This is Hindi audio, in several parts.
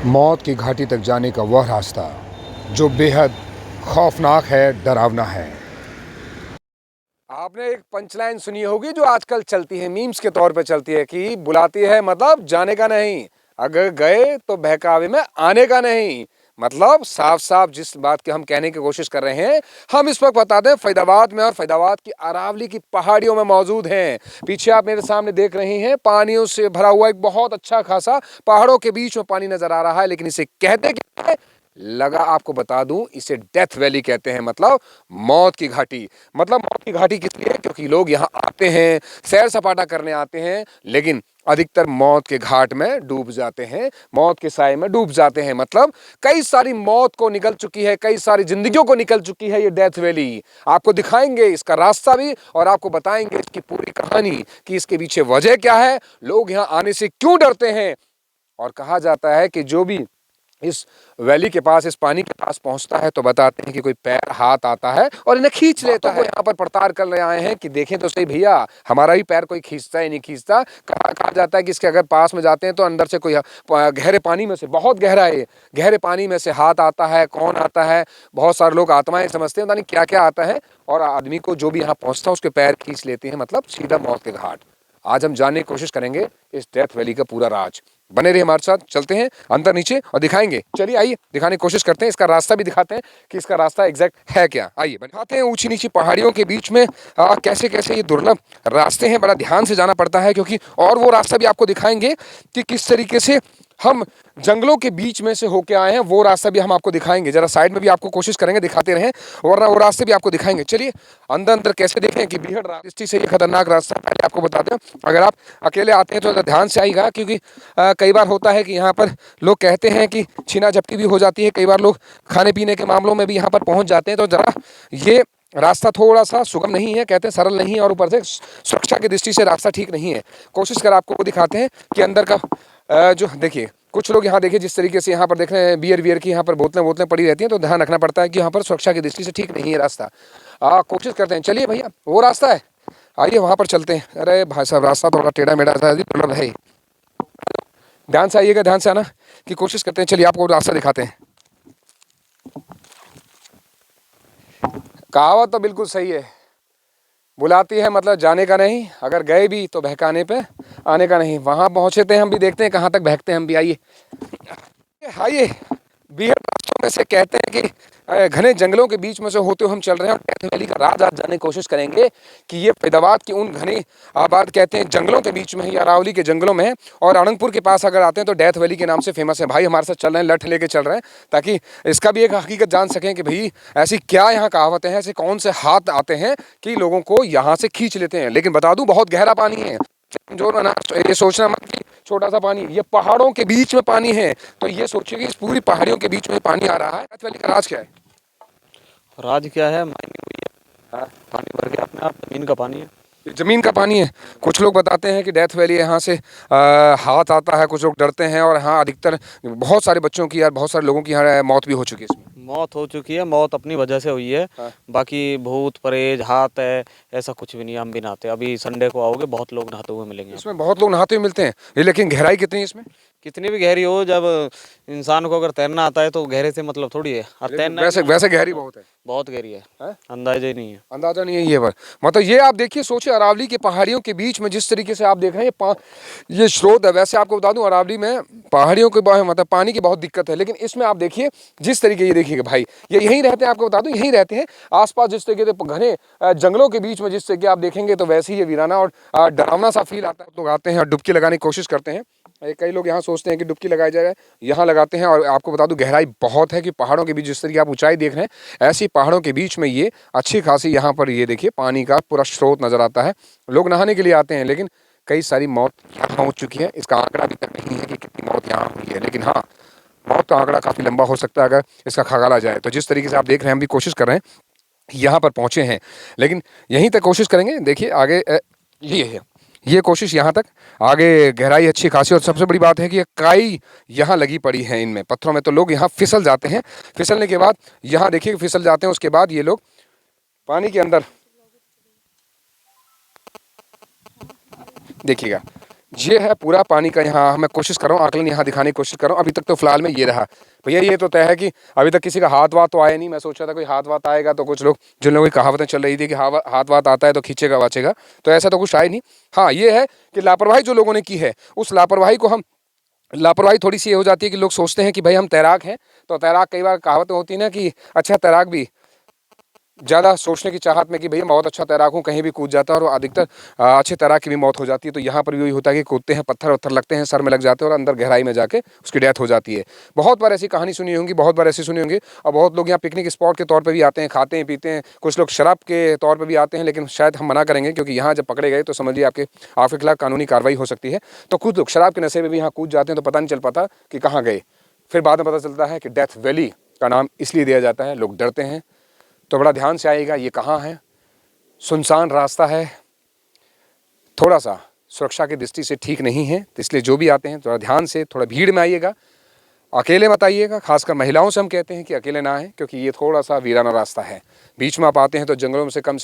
मौत की घाटी तक जाने का वह रास्ता जो बेहद खौफनाक है, डरावना है। आपने एक पंचलाइन सुनी होगी जो आजकल चलती है, मीम्स के तौर पे चलती है कि बुलाती है मतलब जाने का नहीं, अगर गए तो बहकावे में आने का नहीं। मतलब साफ साफ जिस बात की हम कहने की कोशिश कर रहे हैं, हम इस वक्त बता दें फैदाबाद में और फैदाबाद की अरावली की पहाड़ियों में मौजूद हैं। पीछे आप मेरे सामने देख रहे हैं पानियों से भरा हुआ एक बहुत अच्छा खासा पहाड़ों के बीच में पानी नजर आ रहा है, लेकिन इसे कहते क्या है लगा आपको बता दूं, इसे डेथ वैली कहते हैं। मतलब मौत की घाटी। मतलब मौत की घाटी किस लिए? क्योंकि लोग यहाँ आते हैं, सैर सपाटा करने आते हैं, लेकिन अधिकतर मौत के घाट में डूब जाते हैं, मौत के साए में डूब जाते हैं। मतलब कई सारी मौत को निकल चुकी है, कई सारी जिंदगियों को निकल चुकी है ये डेथ वैली। आपको दिखाएंगे इसका रास्ता भी और आपको बताएंगे इसकी पूरी कहानी कि इसके पीछे वजह क्या है, लोग यहाँ आने से क्यों डरते हैं। और कहा जाता है कि जो भी इस वैली के पास, इस पानी के पास पहुंचता है तो बताते हैं कि कोई पैर हाथ आता है और इन्हें खींच लेता है। यहाँ पर पड़ताल कर रहे आए हैं कि देखें तो सही भैया, हमारा भी पैर कोई खींचता है नहीं खींचता। कहा जाता है कि इसके अगर पास में जाते हैं तो अंदर से कोई गहरे पानी में से, बहुत गहरा है, गहरे पानी में से हाथ आता है। कौन आता है? बहुत सारे लोग आत्माएं समझते हैं, पता नहीं क्या क्या आता है, और आदमी को जो भी यहाँ पहुंचता है उसके पैर खींच लेते हैं। मतलब सीधा मौत के घाट। आज हम जानने की कोशिश करेंगे इस डेथ वैली का पूरा राज। बने रहिए हमारे साथ, चलते हैं अंदर नीचे और दिखाएंगे। चलिए आइए दिखाने की कोशिश करते हैं, इसका रास्ता भी दिखाते हैं कि इसका रास्ता एग्जैक्ट है क्या। आइए दिखाते हैं ऊंची नीची पहाड़ियों के बीच में कैसे कैसे ये दुर्लभ रास्ते हैं। बड़ा ध्यान से जाना पड़ता है क्योंकि, और वो रास्ता भी आपको दिखाएंगे कि किस तरीके से हम जंगलों के बीच में से होके आए हैं। वो रास्ता भी हम आपको दिखाएंगे, जरा साइड में भी आपको कोशिश करेंगे, दिखाते रहें, वरना वो रास्ते भी आपको दिखाएंगे। चलिए अंदर अंदर कैसे देखें कि बीहड़ दृष्टि से ये खतरनाक रास्ता पहले आपको बताते हैं। अगर आप अकेले आते हैं तो ध्यान से आइएगा, क्योंकि कई बार होता है कि यहाँ पर लोग कहते हैं कि छीना झपटी भी हो जाती है। कई बार लोग खाने पीने के मामलों में भी यहाँ पर पहुँच जाते हैं, तो जरा ये रास्ता थोड़ा सा सुगम नहीं है, कहते हैं सरल नहीं है, और ऊपर से सुरक्षा की दृष्टि से रास्ता ठीक नहीं है। कोशिश कर आपको दिखाते हैं कि अंदर का जो देखिए, कुछ लोग यहाँ देखिए जिस तरीके से यहाँ पर देख रहे हैं बियर की यहाँ पर बोतलें पड़ी रहती हैं, तो ध्यान रखना पड़ता है कि यहाँ पर सुरक्षा की दृष्टि से ठीक नहीं है रास्ता। कोशिश करते हैं। चलिए भैया वो रास्ता है, आइए वहाँ पर चलते हैं। अरे भाई साहब रास्ता थोड़ा टेढ़ा मेढ़ा सा दुर्लभ है। ध्यान से आइएगा, ध्यान से आना की कोशिश करते हैं। चलिए आपको रास्ता दिखाते हैं। कहावत तो बिल्कुल सही है, बुलाती है मतलब जाने का नहीं, अगर गए भी तो बहकाने पे आने का नहीं। वहां पहुंचे थे हम भी, देखते हैं कहां तक बहकते हैं हम भी। आइए आइए, बीहड़ रास्तों में से कहते हैं कि घने जंगलों के बीच में से होते हुए हम चल रहे हैं और डेथ वैली का राज आज जानने की कोशिश करेंगे कि ये फैदाबाद की उन घने आबाद कहते हैं जंगलों के बीच में ही, अरावली के जंगलों में है। और अनंतपुर के पास अगर आते हैं तो डेथ वैली के नाम से फेमस है। भाई हमारे साथ चल रहे हैं, लठ लेके चल रहे हैं, ताकि इसका भी एक हकीकत जान सकें कि भाई ऐसी क्या यहाँ कहावतें हैं, ऐसे कौन से हाथ आते हैं कि लोगों को यहाँ से खींच लेते हैं। लेकिन बता दूं बहुत गहरा पानी है, जो ना ये सोचना मत कि छोटा सा पानी, ये पहाड़ों के बीच में पानी है। तो ये सोचिए कि इस पूरी पहाड़ियों के बीच में पानी आ रहा है। डेथ वैली का राज क्या है? राज क्या है? माइनिंग हुई है। हाँ, पानी भर गया अपने आप, जमीन का पानी है। ये जमीन का पानी है। कुछ लोग बताते हैं कि डेथ वैली यहाँ से हाथ आता है, कुछ लोग डरते हैं, और हाँ अधिकतर बहुत सारे बच्चों की, यार बहुत सारे लोगों की यहाँ मौत भी हो चुकी है इसमें। मौत हो चुकी है, मौत अपनी वजह से हुई है। हाँ। बाकी भूत परेज हाथ है ऐसा कुछ भी नहीं, हम भी नहाते। अभी संडे को आओगे बहुत लोग नहाते हुए मिलेंगे। इसमें बहुत लोग नहाते हुए मिलते हैं, ये लेकिन गहराई कितनी है इसमें? कितनी भी गहरी हो, जब इंसान को अगर तैरना आता है तो गहरे से मतलब थोड़ी है। और तैरना वैसे गहरी बहुत है। बहुत गहरी है, है? अंदाजा ही नहीं है। अंदाजा नहीं है ये पर। मतलब ये आप देखिए, सोचिए अरावली की पहाड़ियों के बीच में जिस तरीके से आप देख रहे हैं ये स्रोत है। वैसे आपको बता दूं अरावली में पहाड़ियों के मतलब पानी की बहुत दिक्कत है, लेकिन इसमें आप देखिए जिस तरीके, ये देखिएगा भाई, ये यहीं रहते हैं, आपको बता दूं यहीं रहते हैं आसपास। जिस तरीके से घने जंगलों के बीच में जिस तरीके आप देखेंगे तो वैसे ही ये वीराना और डरावना सा फील आता है। लोग आते हैं और डुबकी लगाने की कोशिश करते हैं। कई लोग यहाँ सोचते हैं कि डुबकी लगाई जाए, यहाँ लगाते हैं। और आपको बता दूं गहराई बहुत है कि पहाड़ों के बीच जिस तरीके आप ऊंचाई देख रहे हैं, ऐसी पहाड़ों के बीच में ये अच्छी खासी यहाँ पर ये देखिए पानी का पूरा स्रोत नजर आता है। लोग नहाने के लिए आते हैं, लेकिन कई सारी मौत यहाँ हो चुकी है। इसका आंकड़ा अभी तक नहीं है कि कितनी मौत यहाँ हुई है, लेकिन हाँ मौत का आंकड़ा काफी लंबा हो सकता है अगर इसका खगाला जाए तो। जिस तरीके से आप देख रहे हैं, हम भी कोशिश कर रहे हैं, यहाँ पर पहुंचे हैं, लेकिन यहीं तक कोशिश करेंगे। देखिए आगे ये है, ये कोशिश यहाँ तक, आगे गहराई अच्छी खासी। और सबसे बड़ी बात है कि ये काई यहाँ लगी पड़ी है इनमें पत्थरों में, तो लोग यहाँ फिसल जाते हैं। फिसलने के बाद यहाँ देखिए फिसल जाते हैं, उसके बाद ये लोग पानी के अंदर देखिएगा ये है पूरा पानी का, यहाँ मैं कोशिश कर रहा हूँ आकलन यहाँ दिखाने की कोशिश कर रहा हूँ। अभी तक तो फिलहाल में ये रहा भैया। ये तो तय है कि अभी तक किसी का हाथ वाथ तो आया नहीं। मैं सोच रहा था कोई हाथ वाथ आएगा, तो कुछ लोग जिन लोगों की कहावतें चल रही थी कि हाथ वाथ आता है तो खींचेगा वाचेगा, तो ऐसा तो कुछ आया नहीं। हाँ ये है कि लापरवाही जो लोगों ने की है, उस लापरवाही को हम, लापरवाही थोड़ी सी ये हो जाती है कि लोग सोचते हैं कि भाई हम तैराक हैं, तो तैराक, कई बार कहावतें होती है ना कि अच्छा तैराक भी ज़्यादा सोचने की चाहत में कि भैया बहुत अच्छा तैराक हूँ, कहीं भी कूद जाता है, और अधिकतर अच्छे तैराक की भी मौत हो जाती है। तो यहाँ पर भी वही होता है कि कूदते हैं, पत्थर वत्थर लगते हैं, सर में लग जाते हैं और अंदर गहराई में जाके उसकी डेथ हो जाती है। बहुत बार ऐसी कहानी सुनी होंगी, बहुत बार ऐसी सुनी होंगी। और बहुत लोग यहाँ पिकनिक स्पॉट के तौर पर भी आते हैं, खाते हैं पीते हैं, कुछ लोग शराब के तौर पर भी आते हैं, लेकिन शायद हम मना करेंगे, क्योंकि यहाँ जब पकड़े गए तो समझिए आपके खिलाफ कानूनी कार्रवाई हो सकती है। तो कुछ लोग शराब के नशे में भी यहाँ कूद जाते हैं, तो पता नहीं चल पाता कि कहाँ गए। फिर बाद में पता चलता है कि डेथ वैली का नाम इसलिए दिया जाता है, लोग डरते हैं। तो बड़ा ध्यान से आइएगा, ये कहाँ है, सुनसान रास्ता है, थोड़ा सा सुरक्षा की दृष्टि से ठीक नहीं है। तो इसलिए जो भी आते हैं थोड़ा ध्यान से, थोड़ा भीड़ में आइएगा, अकेले मत आइएगा। खासकर महिलाओं से हम कहते हैं कि अकेले ना आए, क्योंकि ये थोड़ा सा वीराना रास्ता है। बीच में आप आते हैं तो जंगलों में से कम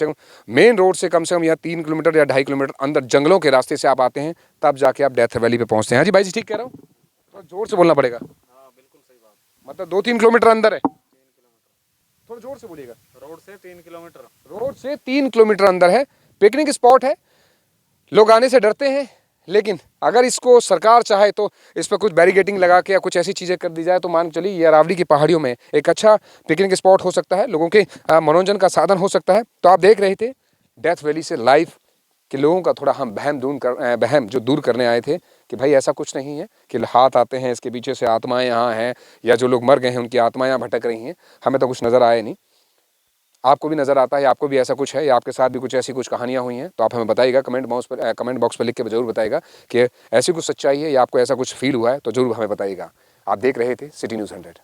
मेन रोड से कम यहाँ 3 किलोमीटर या 2.5 किलोमीटर अंदर जंगलों के रास्ते से आप आते हैं, तब जाके आप डेथ वैली पे पहुँचते हैं। हाँ जी भाई जी, ठीक कह रहा हूँ? थोड़ा जोर से बोलना पड़ेगा। हाँ बिल्कुल सही बात। मतलब 2-3 किलोमीटर अंदर है। थोड़ा जोर से बोलिएगा। रोड से 3 किलोमीटर। रोड से 3 किलोमीटर अंदर है, पिकनिक स्पॉट है। लोग आने से डरते हैं, लेकिन अगर इसको सरकार चाहे तो इस पर कुछ बैरिकेडिंग लगा के या कुछ ऐसी चीज़ें कर दी जाए, तो मान चलिए ये अरावली की पहाड़ियों में एक अच्छा पिकनिक स्पॉट हो सकता है, लोगों के मनोरंजन का साधन हो सकता है। तो आप देख रहे थे डेथ वैली से लाइव कि लोगों का थोड़ा हम बहम जो दूर करने आए थे कि भाई ऐसा कुछ नहीं है कि हाथ आते हैं इसके पीछे से आत्माएं यहाँ हैं, या जो लोग मर गए हैं उनकी आत्माएं यहाँ भटक रही हैं। हमें तो कुछ नज़र आया नहीं। आपको भी नज़र आता है, आपको भी ऐसा कुछ है, या आपके साथ भी कुछ ऐसी कुछ कहानियाँ हुई हैं, तो आप हमें बताइएगा कमेंट बॉक्स पर लिख के जरूर बताइएगा कि ऐसी कुछ सच्चाई है या आपको ऐसा कुछ फील हुआ है, तो जरूर हमें बताइएगा। आप देख रहे थे सिटी न्यूज़ 100।